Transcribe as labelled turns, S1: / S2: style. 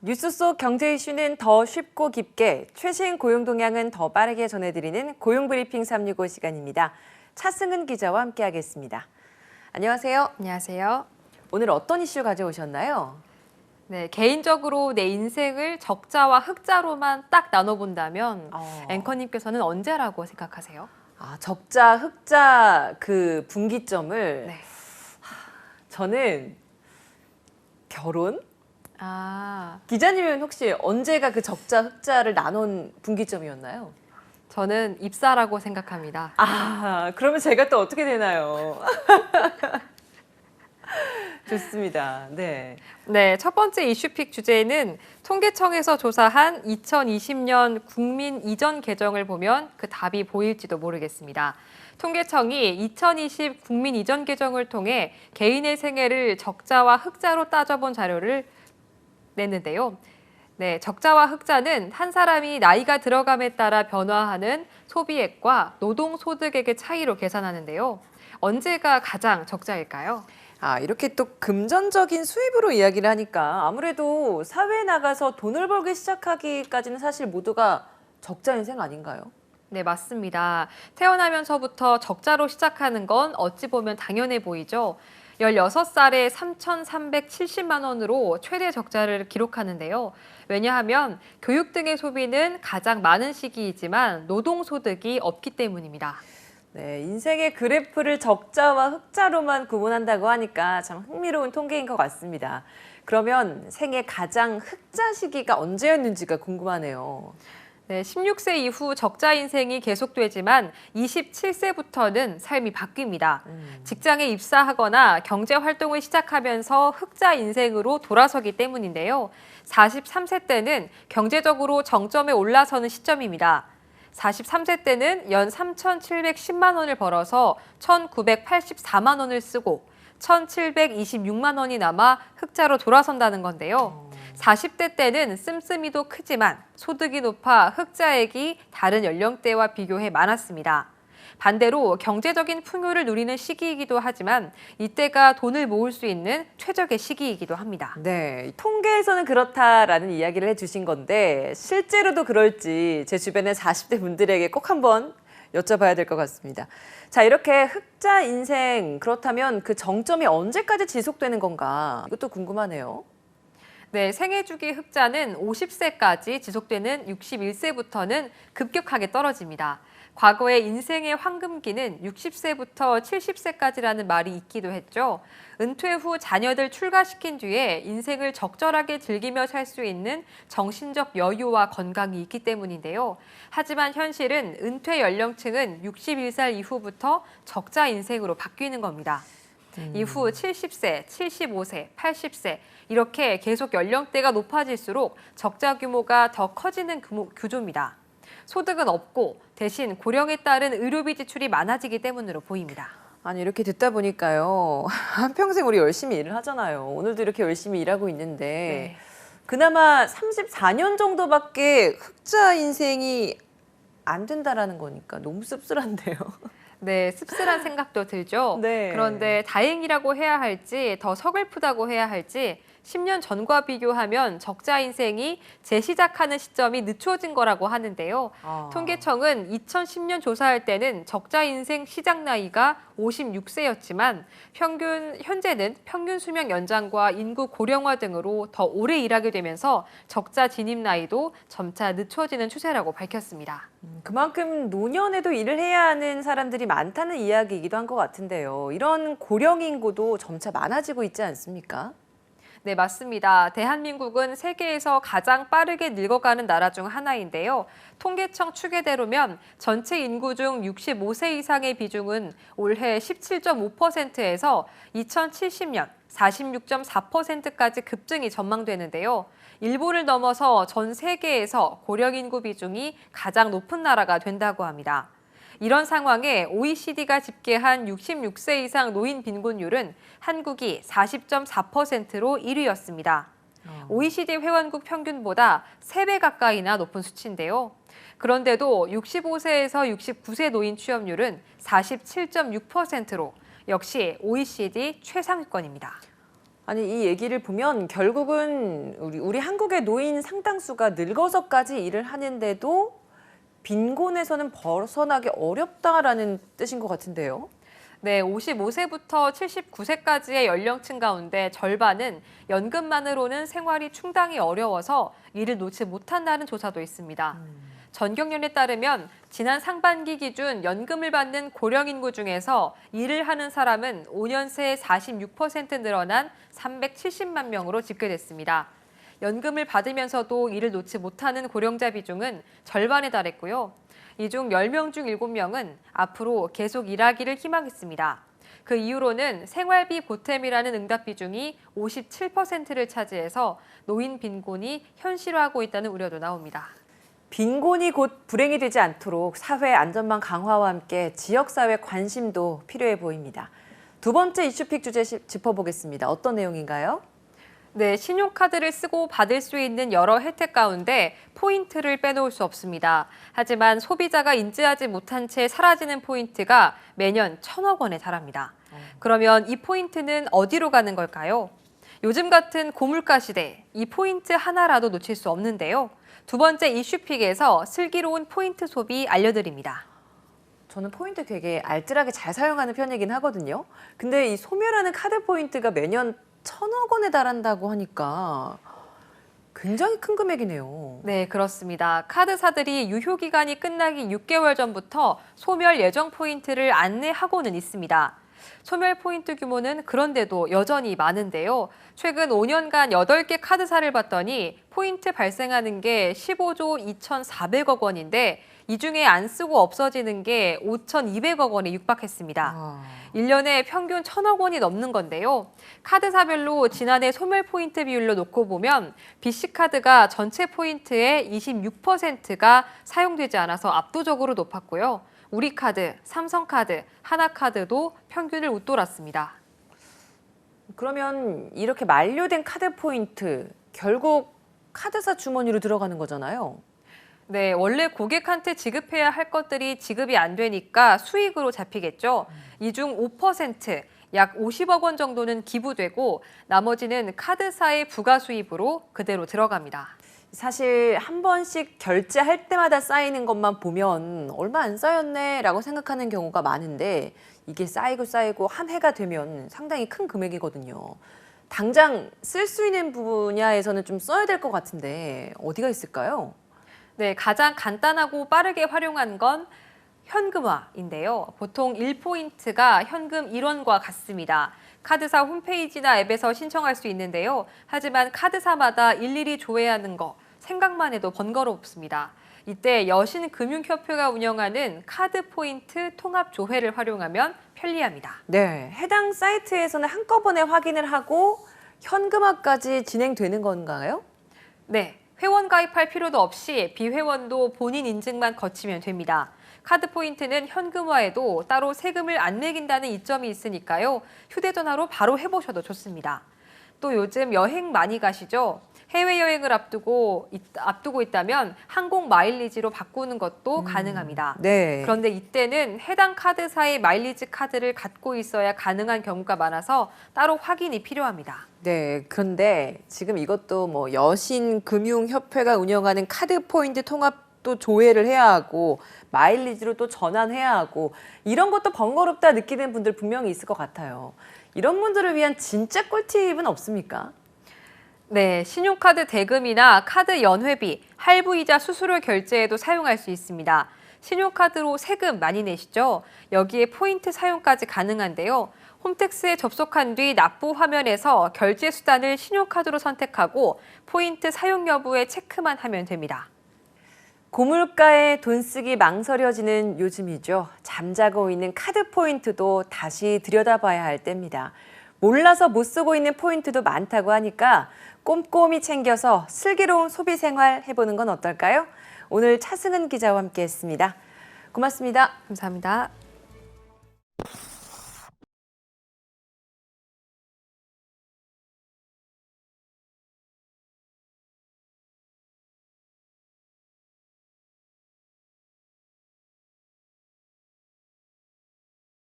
S1: 뉴스 속 경제 이슈는 더 쉽고 깊게, 최신 고용 동향은 더 빠르게 전해드리는 고용브리핑 365 시간입니다. 차승은 기자와 함께하겠습니다. 안녕하세요.
S2: 안녕하세요.
S1: 오늘 어떤 이슈 가져오셨나요?
S2: 네, 개인적으로 내 인생을 적자와 흑자로만 딱 나눠본다면 앵커님께서는 언제라고 생각하세요?
S1: 적자, 흑자 그 분기점을
S2: 네.
S1: 저는 결혼?
S2: 아,
S1: 기자님은 혹시 언제가 그 적자, 흑자를 나눈 분기점이었나요?
S2: 저는 입사라고 생각합니다.
S1: 그러면 제가 또 어떻게 되나요? 좋습니다. 네.
S2: 네, 첫 번째 이슈픽 주제는 통계청에서 조사한 2020년 국민 이전 계정을 보면 그 답이 보일지도 모르겠습니다. 통계청이 2020 국민 이전 계정을 통해 개인의 생애를 적자와 흑자로 따져본 자료를 냈는데요. 네, 적자와 흑자는 한 사람이 나이가 들어감에 따라 변화하는 소비액과 노동소득액의 차이로 계산하는데요. 언제가 가장 적자일까요?
S1: 이렇게 또 금전적인 수입으로 이야기를 하니까 아무래도 사회에 나가서 돈을 벌기 시작하기까지는 사실 모두가 적자 인생 아닌가요?
S2: 네, 맞습니다. 태어나면서부터 적자로 시작하는 건 어찌 보면 당연해 보이죠. 16살에 3,370만 원으로 최대 적자를 기록하는데요. 왜냐하면 교육 등의 소비는 가장 많은 시기이지만 노동소득이 없기 때문입니다.
S1: 네, 인생의 그래프를 적자와 흑자로만 구분한다고 하니까 참 흥미로운 통계인 것 같습니다. 그러면 생애 가장 흑자 시기가 언제였는지가 궁금하네요.
S2: 네, 16세 이후 적자 인생이 계속되지만 27세부터는 삶이 바뀝니다. 직장에 입사하거나 경제 활동을 시작하면서 흑자 인생으로 돌아서기 때문인데요. 43세 때는 경제적으로 정점에 올라서는 시점입니다. 43세 때는 연 3,710만 원을 벌어서 1,984만 원을 쓰고 1,726만 원이 남아 흑자로 돌아선다는 건데요. 40대 때는 씀씀이도 크지만 소득이 높아 흑자액이 다른 연령대와 비교해 많았습니다. 반대로 경제적인 풍요를 누리는 시기이기도 하지만 이때가 돈을 모을 수 있는 최적의 시기이기도 합니다.
S1: 네, 통계에서는 그렇다라는 이야기를 해주신 건데 실제로도 그럴지 제 주변의 40대 분들에게 꼭 한번 여쭤봐야 될 것 같습니다. 자, 이렇게 흑자 인생, 그렇다면 그 정점이 언제까지 지속되는 건가? 이것도 궁금하네요.
S2: 네, 생애주기 흑자는 50세까지 지속되는 61세부터는 급격하게 떨어집니다. 과거에 인생의 황금기는 60세부터 70세까지라는 말이 있기도 했죠. 은퇴 후 자녀들 출가시킨 뒤에 인생을 적절하게 즐기며 살 수 있는 정신적 여유와 건강이 있기 때문인데요. 하지만 현실은 은퇴 연령층은 61살 이후부터 적자 인생으로 바뀌는 겁니다. 이후 70세, 75세, 80세 이렇게 계속 연령대가 높아질수록 적자 규모가 더 커지는 구조입니다. 소득은 없고 대신 고령에 따른 의료비 지출이 많아지기 때문으로 보입니다.
S1: 아니, 이렇게 듣다 보니까요. 한평생 우리 열심히 일을 하잖아요. 오늘도 이렇게 열심히 일하고 있는데
S2: 네.
S1: 그나마 34년 정도밖에 흑자 인생이 안 된다라는 거니까 너무 씁쓸한데요.
S2: 네, 씁쓸한 생각도 들죠.
S1: 네.
S2: 그런데 다행이라고 해야 할지 더 서글프다고 해야 할지 10년 전과 비교하면 적자 인생이 재시작하는 시점이 늦춰진 거라고 하는데요. 통계청은 2010년 조사할 때는 적자 인생 시작 나이가 56세였지만 현재는 평균 수명 연장과 인구 고령화 등으로 더 오래 일하게 되면서 적자 진입 나이도 점차 늦춰지는 추세라고 밝혔습니다.
S1: 그만큼 노년에도 일을 해야 하는 사람들이 많다는 이야기이기도 한 것 같은데요. 이런 고령 인구도 점차 많아지고 있지 않습니까?
S2: 네, 맞습니다. 대한민국은 세계에서 가장 빠르게 늙어가는 나라 중 하나인데요. 통계청 추계대로면 전체 인구 중 65세 이상의 비중은 올해 17.5%에서 2070년 46.4%까지 급증이 전망되는데요. 일본을 넘어서 전 세계에서 고령 인구 비중이 가장 높은 나라가 된다고 합니다. 이런 상황에 OECD가 집계한 66세 이상 노인 빈곤율은 한국이 40.4%로 1위였습니다. OECD 회원국 평균보다 3배 가까이나 높은 수치인데요. 그런데도 65세에서 69세 노인 취업률은 47.6%로 역시 OECD 최상위권입니다.
S1: 아니 이 얘기를 보면 결국은 우리 한국의 노인 상당수가 늙어서까지 일을 하는데도 빈곤에서는 벗어나기 어렵다라는 뜻인 것 같은데요.
S2: 네, 55세부터 79세까지의 연령층 가운데 절반은 연금만으로는 생활이 충당이 어려워서 일을 놓지 못한다는 조사도 있습니다. 전경련에 따르면 지난 상반기 기준 연금을 받는 고령 인구 중에서 일을 하는 사람은 5년 새 46% 늘어난 370만 명으로 집계됐습니다. 연금을 받으면서도 일을 놓지 못하는 고령자 비중은 절반에 달했고요. 이 중 10명 중 7명은 앞으로 계속 일하기를 희망했습니다. 그 이유로는 생활비 보탬이라는 응답 비중이 57%를 차지해서 노인 빈곤이 현실화하고 있다는 우려도 나옵니다.
S1: 빈곤이 곧 불행이 되지 않도록 사회 안전망 강화와 함께 지역사회 관심도 필요해 보입니다. 두 번째 이슈픽 주제 짚어보겠습니다. 어떤 내용인가요?
S2: 네, 신용카드를 쓰고 받을 수 있는 여러 혜택 가운데 포인트를 빼놓을 수 없습니다. 하지만 소비자가 인지하지 못한 채 사라지는 포인트가 매년 1,000억 원에 달합니다. 그러면 이 포인트는 어디로 가는 걸까요? 요즘 같은 고물가 시대, 이 포인트 하나라도 놓칠 수 없는데요. 두 번째 이슈픽에서 슬기로운 포인트 소비 알려드립니다.
S1: 저는 포인트 되게 알뜰하게 잘 사용하는 편이긴 하거든요. 근데 이 소멸하는 카드 포인트가 매년 1,000억 원에 달한다고 하니까 굉장히 큰 금액이네요.
S2: 네, 그렇습니다. 카드사들이 유효기간이 끝나기 6개월 전부터 소멸 예정 포인트를 안내하고는 있습니다. 소멸 포인트 규모는 그런데도 여전히 많은데요. 최근 5년간 8개 카드사를 봤더니 포인트 발생하는 게 15조 2,400억 원인데 이 중에 안 쓰고 없어지는 게 5,200억 원에 육박했습니다. 1년에 평균 1,000억 원이 넘는 건데요. 카드사별로 지난해 소멸 포인트 비율로 놓고 보면 BC카드가 전체 포인트의 26%가 사용되지 않아서 압도적으로 높았고요. 우리카드, 삼성카드, 하나카드도 평균을 웃돌았습니다.
S1: 그러면 이렇게 만료된 카드 포인트 결국 카드사 주머니로 들어가는 거잖아요.
S2: 네, 원래 고객한테 지급해야 할 것들이 지급이 안 되니까 수익으로 잡히겠죠. 이 중 5%, 약 50억 원 정도는 기부되고 나머지는 카드사의 부가 수입으로 그대로 들어갑니다.
S1: 사실 한 번씩 결제할 때마다 쌓이는 것만 보면 얼마 안 쌓였네라고 생각하는 경우가 많은데 이게 쌓이고 한 해가 되면 상당히 큰 금액이거든요. 당장 쓸 수 있는 분야에서는 좀 써야 될 것 같은데 어디가 있을까요?
S2: 네, 가장 간단하고 빠르게 활용한 건 현금화인데요. 보통 1포인트가 현금 1원과 같습니다. 카드사 홈페이지나 앱에서 신청할 수 있는데요. 하지만 카드사마다 일일이 조회하는 거 생각만 해도 번거롭습니다. 이때 여신금융협회가 운영하는 카드 포인트 통합 조회를 활용하면 편리합니다.
S1: 네, 해당 사이트에서는 한꺼번에 확인을 하고 현금화까지 진행되는 건가요?
S2: 네, 회원 가입할 필요도 없이 비회원도 본인 인증만 거치면 됩니다. 카드 포인트는 현금화에도 따로 세금을 안 매긴다는 이점이 있으니까요. 휴대전화로 바로 해보셔도 좋습니다. 또 요즘 여행 많이 가시죠? 해외여행을 앞두고 있다면 항공 마일리지로 바꾸는 것도 가능합니다.
S1: 네.
S2: 그런데 이때는 해당 카드사의 마일리지 카드를 갖고 있어야 가능한 경우가 많아서 따로 확인이 필요합니다.
S1: 네, 그런데 지금 이것도 뭐 여신금융협회가 운영하는 카드 포인트 통합도 조회를 해야 하고 마일리지로 또 전환해야 하고 이런 것도 번거롭다 느끼는 분들 분명히 있을 것 같아요. 이런 분들을 위한 진짜 꿀팁은 없습니까?
S2: 네, 신용카드 대금이나 카드 연회비, 할부이자 수수료 결제에도 사용할 수 있습니다. 신용카드로 세금 많이 내시죠? 여기에 포인트 사용까지 가능한데요. 홈택스에 접속한 뒤 납부 화면에서 결제 수단을 신용카드로 선택하고 포인트 사용 여부에 체크만 하면 됩니다.
S1: 고물가에 돈 쓰기 망설여지는 요즘이죠. 잠자고 있는 카드 포인트도 다시 들여다봐야 할 때입니다. 몰라서 못 쓰고 있는 포인트도 많다고 하니까 꼼꼼히 챙겨서 슬기로운 소비 생활 해보는 건 어떨까요? 오늘 차승은 기자와 함께했습니다. 고맙습니다.
S2: 감사합니다.